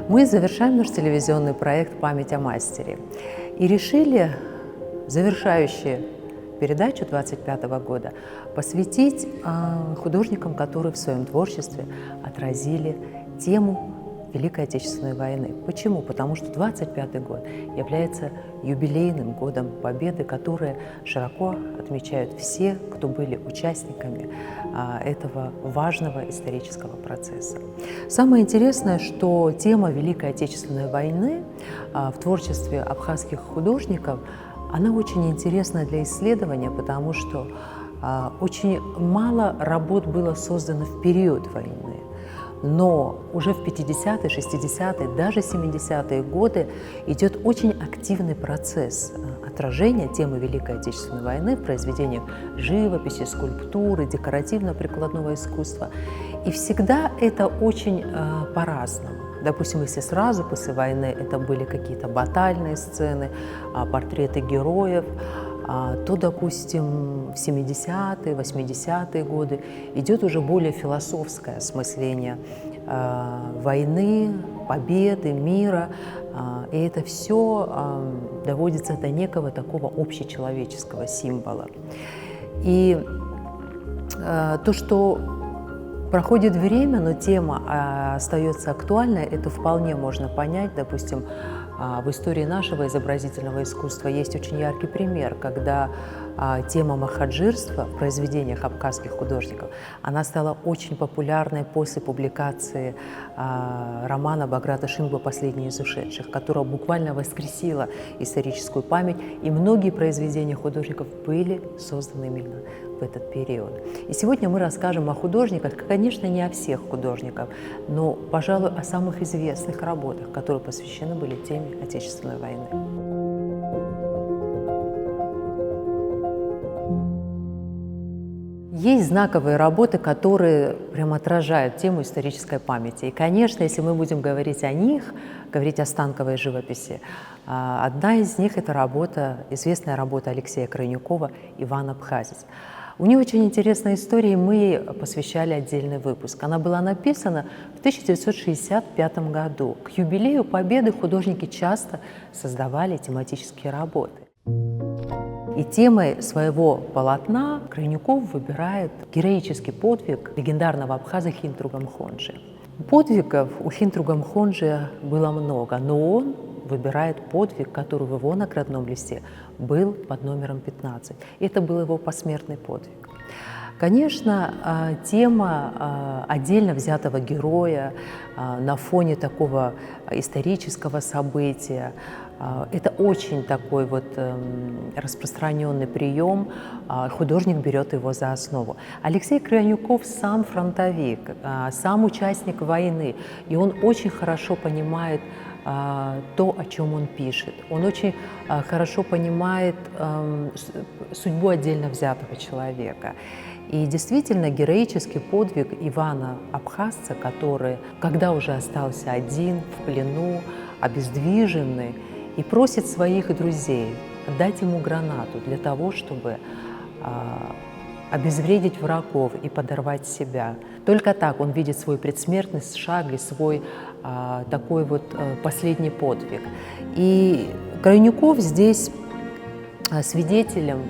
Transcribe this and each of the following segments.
Мы завершаем наш телевизионный проект «Память о мастере» и решили завершающую передачу 25 года посвятить художникам, которые в своем творчестве отразили тему Великой Отечественной войны. Почему? Потому что 25 год является юбилейным годом Победы, который широко отмечают все, кто были участниками этого важного исторического процесса. Самое интересное, что тема Великой Отечественной войны в творчестве абхазских художников, она очень интересна для исследования, потому что очень мало работ было создано в период войны. Но уже в 50-е, 60-е, даже 70-е годы идет очень активный процесс отражения темы Великой Отечественной войны в произведениях живописи, скульптуры, декоративно-прикладного искусства. И всегда это очень по-разному. Допустим, если сразу после войны это были какие-то батальные сцены, портреты героев, то, допустим, в 70-е, 80-е годы идет уже более философское осмысление войны, победы, мира, и это все доводится до некого такого общечеловеческого символа. И то, что проходит время, но тема остается актуальной, это вполне можно понять. Допустим, в истории нашего изобразительного искусства есть очень яркий пример, когда тема махаджирства в произведениях абхазских художников, она стала очень популярной после публикации романа Баграта Шингба «Последний из ушедших», которая буквально воскресила историческую память, и многие произведения художников были созданы именно в этот период. И сегодня мы расскажем о художниках, конечно, не о всех художниках, но, пожалуй, о самых известных работах, которые посвящены были теме Отечественной войны. Есть знаковые работы, которые прямо отражают тему исторической памяти. И, конечно, если мы будем говорить о них, говорить о станковой живописи, одна из них – это работа, известная работа Алексея Крайнюкова «Иван Абхазец». У нее очень интересная история, и мы ей посвящали отдельный выпуск. Она была написана в 1965 году. К юбилею Победы художники часто создавали тематические работы. И темой своего полотна Крайнюков выбирает героический подвиг легендарного абхаза Хинтруга Мхонджи. Подвигов у Хинтруга Мхонджи было много, но он выбирает подвиг, который в его наградном листе был под номером 15. Это был его посмертный подвиг. Конечно, тема отдельно взятого героя на фоне такого исторического события – это очень такой вот распространенный прием, художник берет его за основу. Алексей Крайнюков сам фронтовик, сам участник войны, и он очень хорошо понимает то, о чем он пишет. Он очень хорошо понимает судьбу отдельно взятого человека. И действительно, героический подвиг Ивана Абхазца, который, когда уже остался один, в плену, обездвиженный, и просит своих друзей дать ему гранату для того, чтобы обезвредить врагов и подорвать себя. Только так он видит свой предсмертный шаг и свой такой вот последний подвиг. И Крайнюков здесь свидетелем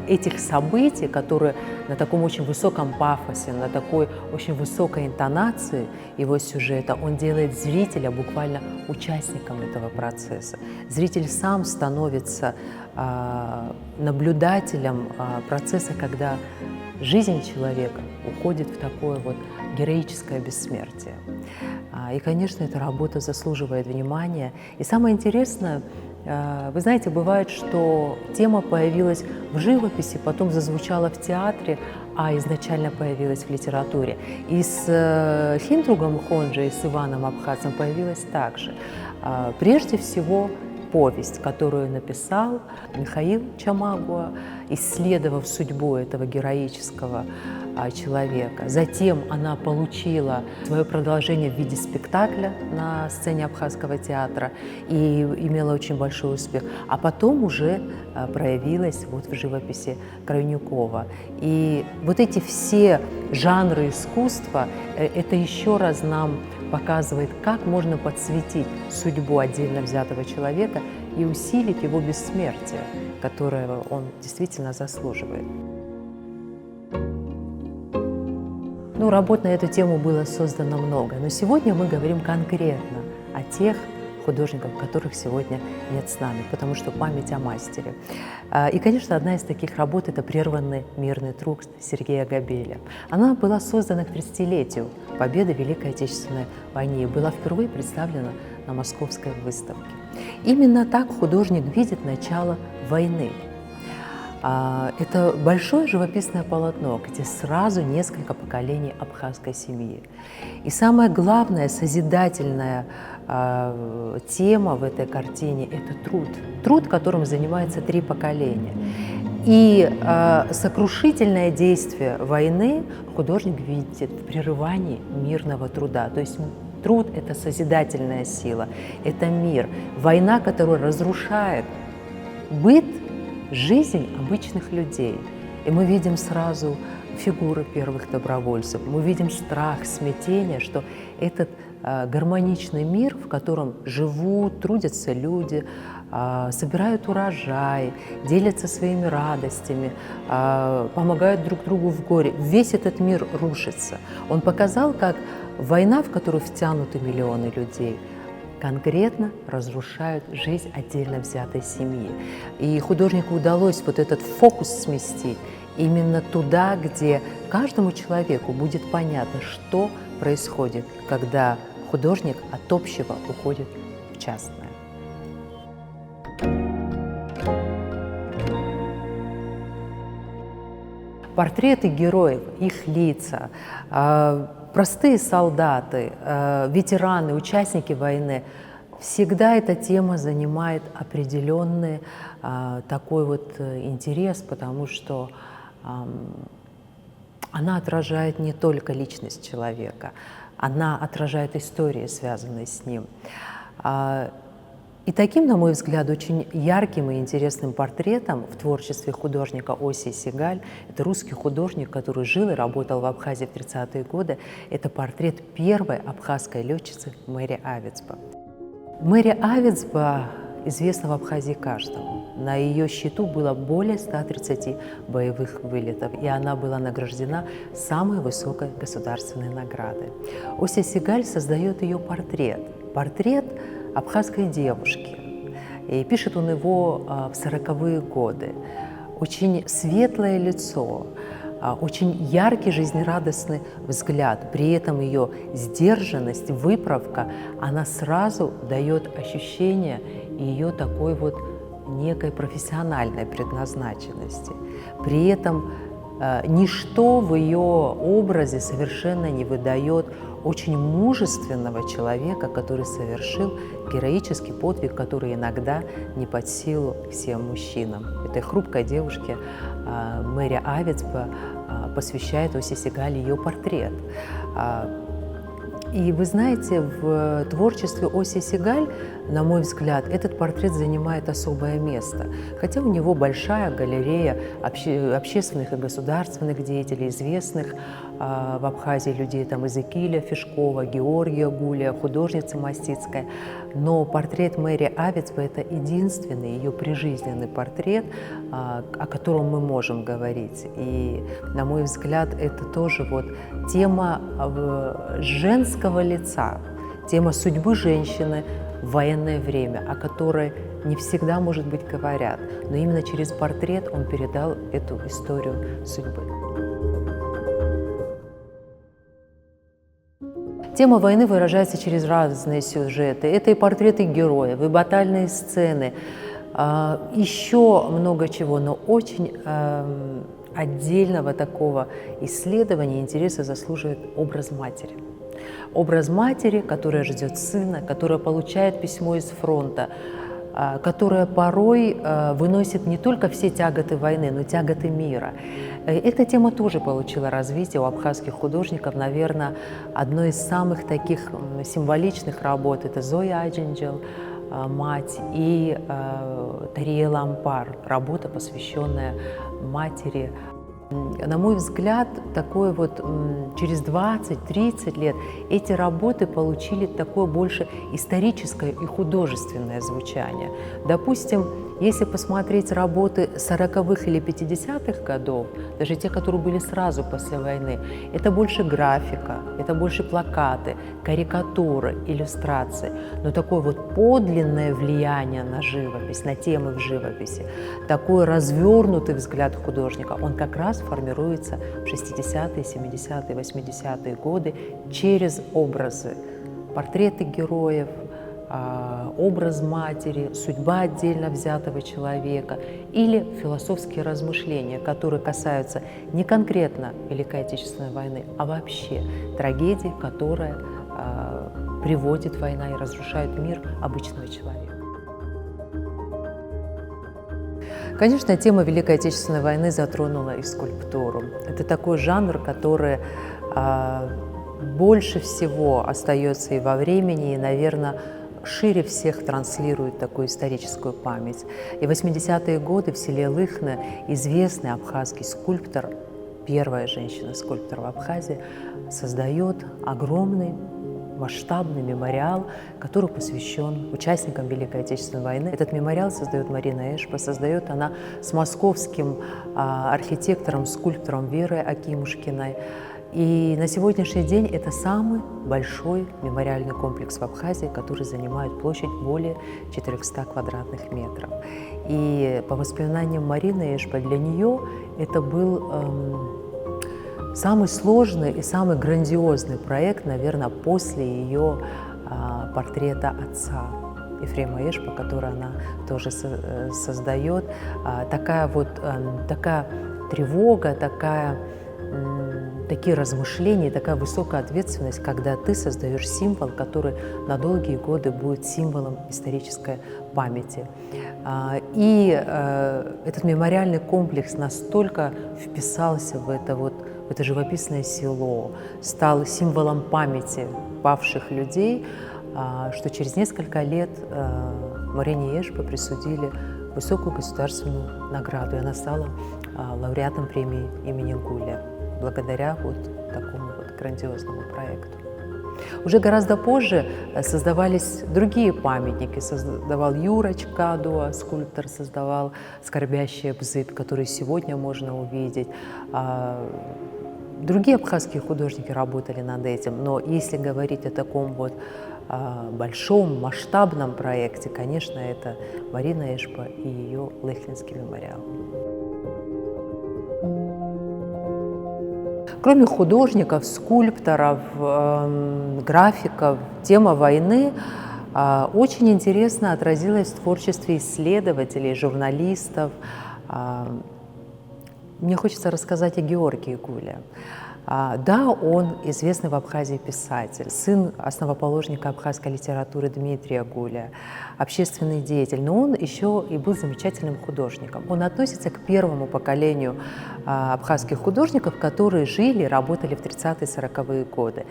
этих событий, которые на таком очень высоком пафосе, на такой очень высокой интонации его сюжета, он делает зрителя буквально участником этого процесса. Зритель сам становится наблюдателем процесса, когда жизнь человека уходит в такое вот героическое бессмертие. И, конечно, эта работа заслуживает внимания. И самое интересное, вы знаете, бывает, что тема появилась в живописи, потом зазвучала в театре, а изначально появилась в литературе. И с Хинтругом Мхонджи и с Иваном Абхазцем появилась также. Прежде всего, повесть, которую написал Михаил Чамагуа, исследовав судьбу этого героического человека. Затем она получила свое продолжение в виде спектакля на сцене Абхазского театра и имела очень большой успех. А потом уже проявилась вот в живописи Крайнюкова. И вот эти все жанры искусства, это еще раз нам показывает, как можно подсветить судьбу отдельно взятого человека и усилить его бессмертие, которое он действительно заслуживает. Ну, работ на эту тему было создано много, но сегодня мы говорим конкретно о тех художников, которых сегодня нет с нами, потому что память о мастере. И, конечно, одна из таких работ – это «Прерванный мирный труд» Сергея Габеля. Она была создана к 30-летию победы в Великой Отечественной войне и была впервые представлена на Московской выставке. Именно так художник видит начало войны. Это большое живописное полотно, где сразу несколько поколений абхазской семьи. И самая главная созидательная тема в этой картине – это труд. Труд, которым занимается 3 поколения. И сокрушительное действие войны художник видит в прерывании мирного труда. То есть труд – это созидательная сила, это мир. Война, которая разрушает быт, жизнь обычных людей. И мы видим сразу фигуры первых добровольцев, мы видим страх, смятение, что этот гармоничный мир, в котором живут, трудятся люди, собирают урожай, делятся своими радостями, помогают друг другу в горе. Весь этот мир рушится. Он показал, как война, в которую втянуты миллионы людей, конкретно разрушают жизнь отдельно взятой семьи. И художнику удалось вот этот фокус сместить именно туда, где каждому человеку будет понятно, что происходит, когда художник от общего уходит в частное. Портреты героев, их лица, простые солдаты, ветераны, участники войны, всегда эта тема занимает определенный такой вот интерес, потому что она отражает не только личность человека, она отражает истории, связанные с ним. И таким, на мой взгляд, очень ярким и интересным портретом в творчестве художника Оси Сигаль, это русский художник, который жил и работал в Абхазии в 30-е годы, это портрет первой абхазской летчицы Мэри Авицба. Мэри Авицба известна в Абхазии каждому. На ее счету было более 130 боевых вылетов, и она была награждена самой высокой государственной наградой. Ося Сигаль создает ее портрет абхазской девушки. И пишет он его в 40-е годы. Очень светлое лицо, очень яркий, жизнерадостный взгляд. При этом ее сдержанность, выправка, она сразу дает ощущение ее такой вот некой профессиональной предназначенности. При этом ничто в ее образе совершенно не выдает очень мужественного человека, который совершил героический подвиг, который иногда не под силу всем мужчинам. Этой хрупкой девушке Мэри Авицба посвящает Оси Сигаль ее портрет. И вы знаете, в творчестве Оси Сигаль, на мой взгляд, этот портрет занимает особое место. Хотя у него большая галерея общественных и государственных деятелей, известных в Абхазии людей, там Эзекииля Фишкова, Георгия Гулия, художница Мастицкая. Но портрет Мэри Авицбы – это единственный ее прижизненный портрет, о котором мы можем говорить. И, на мой взгляд, это тоже вот тема женского лица, тема судьбы женщины в военное время, о которой не всегда, может быть, говорят. Но именно через портрет он передал эту историю судьбы. Тема войны выражается через разные сюжеты. Это и портреты героев, и батальные сцены, еще много чего, но очень отдельного такого исследования, интереса заслуживает образ матери. Образ матери, которая ждет сына, которая получает письмо из фронта, которая порой выносит не только все тяготы войны, но и тяготы мира. Эта тема тоже получила развитие у абхазских художников. Наверное, одной из самых таких символичных работ – это Зоя Аджинджел, мать, и Тария Лампар, работа, посвященная матери На мой взгляд, такое вот через 20-30 лет эти работы получили такое больше историческое и художественное звучание. Допустим, если посмотреть работы 40-х или 50-х годов, даже те, которые были сразу после войны, это больше графика, это больше плакаты, карикатуры, иллюстрации. Но такое вот подлинное влияние на живопись, на темы в живописи, такой развернутый взгляд художника, он как раз формируется в 60-е, 70-е, 80-е годы через образы, портреты героев, образ матери, судьба отдельно взятого человека или философские размышления, которые касаются не конкретно Великой Отечественной войны, а вообще трагедии, которая приводит война и разрушает мир обычного человека. Конечно, тема Великой Отечественной войны затронула и скульптуру. Это такой жанр, который больше всего остается и во времени, и, наверное, шире всех транслирует такую историческую память. И в 80-е годы в селе Лыхне известный абхазский скульптор, первая женщина-скульптор в Абхазии, создает огромный масштабный мемориал, который посвящен участникам Великой Отечественной войны. Этот мемориал создает Марина Эшпа, создает она с московским архитектором, скульптором Верой Акимушкиной. И на сегодняшний день это самый большой мемориальный комплекс в Абхазии, который занимает площадь более 400 квадратных метров. И по воспоминаниям Марины Эшпа, для нее это был самый сложный и самый грандиозный проект, наверное, после ее портрета отца Ефрема Эшпа, который она тоже создает. Такая тревога, такие размышления, такая высокая ответственность, когда ты создаешь символ, который на долгие годы будет символом исторической памяти. И этот мемориальный комплекс настолько вписался в это живописное село, стал символом памяти павших людей, что через несколько лет Марине Эшпе присудили высокую государственную награду, и она стала лауреатом премии имени Гуля, благодаря такому грандиозному проекту. Уже гораздо позже создавались другие памятники. Создавал Юра Чкадуа, скульптор, создавал «Скорбящий Бзыт», который сегодня можно увидеть. Другие абхазские художники работали над этим, но если говорить о таком большом, масштабном проекте, конечно, это Марина Эшпа и ее Лыхненский мемориал. Кроме художников, скульпторов, графиков, тема войны очень интересно отразилась в творчестве исследователей, журналистов. Мне хочется рассказать о Георгии Гуле. Да, он известный в Абхазии писатель, сын основоположника абхазской литературы Дмитрия Гуля, общественный деятель, но он еще и был замечательным художником. Он относится к первому поколению абхазских художников, которые жили и работали в 30-40-е годы.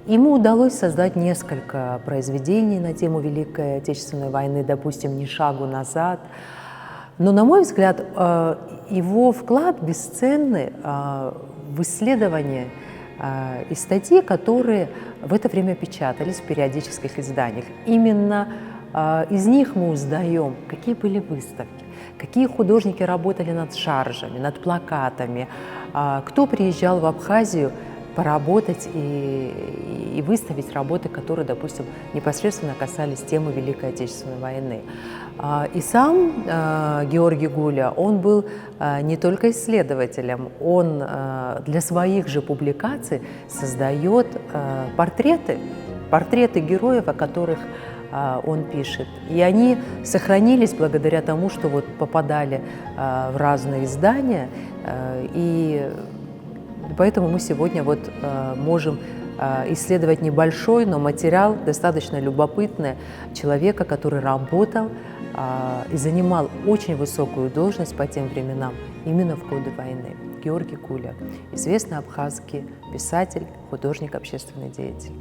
Ему удалось создать несколько произведений на тему Великой Отечественной войны, допустим, «Ни шагу назад». Но, на мой взгляд, его вклад бесценный в исследования и статьи, которые в это время печатались в периодических изданиях. Именно из них мы узнаем, какие были выставки, какие художники работали над шаржами, над плакатами, кто приезжал в Абхазию поработать и выставить работы, которые, допустим, непосредственно касались темы Великой Отечественной войны. И сам Георгий Гуля, он был не только исследователем, он для своих же публикаций создает портреты героев, о которых он пишет. И они сохранились благодаря тому, что попадали в разные издания, и поэтому мы сегодня можем исследовать небольшой, но материал достаточно любопытный человека, который работал и занимал очень высокую должность по тем временам именно в годы войны. Георгий Гуля, известный абхазский писатель, художник, общественный деятель.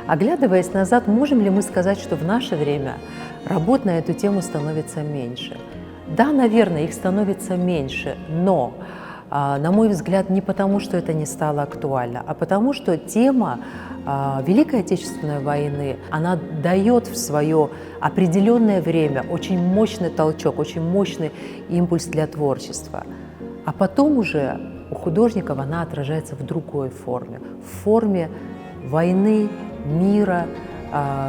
Оглядываясь назад, можем ли мы сказать, что в наше время работ на эту тему становится меньше? Да, наверное, их становится меньше, но, на мой взгляд, не потому, что это не стало актуально, а потому, что тема Великой Отечественной войны, она дает в свое определенное время очень мощный толчок, очень мощный импульс для творчества. А потом уже у художников она отражается в другой форме, в форме войны, мира,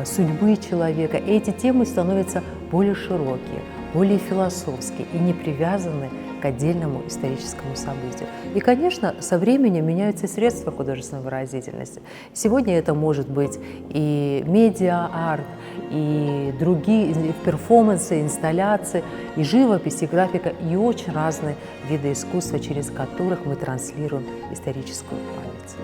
судьбы человека. И эти темы становятся более широкие, более философские и не привязаны к отдельному историческому событию. И, конечно, со временем меняются средства художественной выразительности. Сегодня это может быть и медиа-арт, и другие и перформансы, инсталляции, и живопись, и графика, и очень разные виды искусства, через которых мы транслируем историческую память.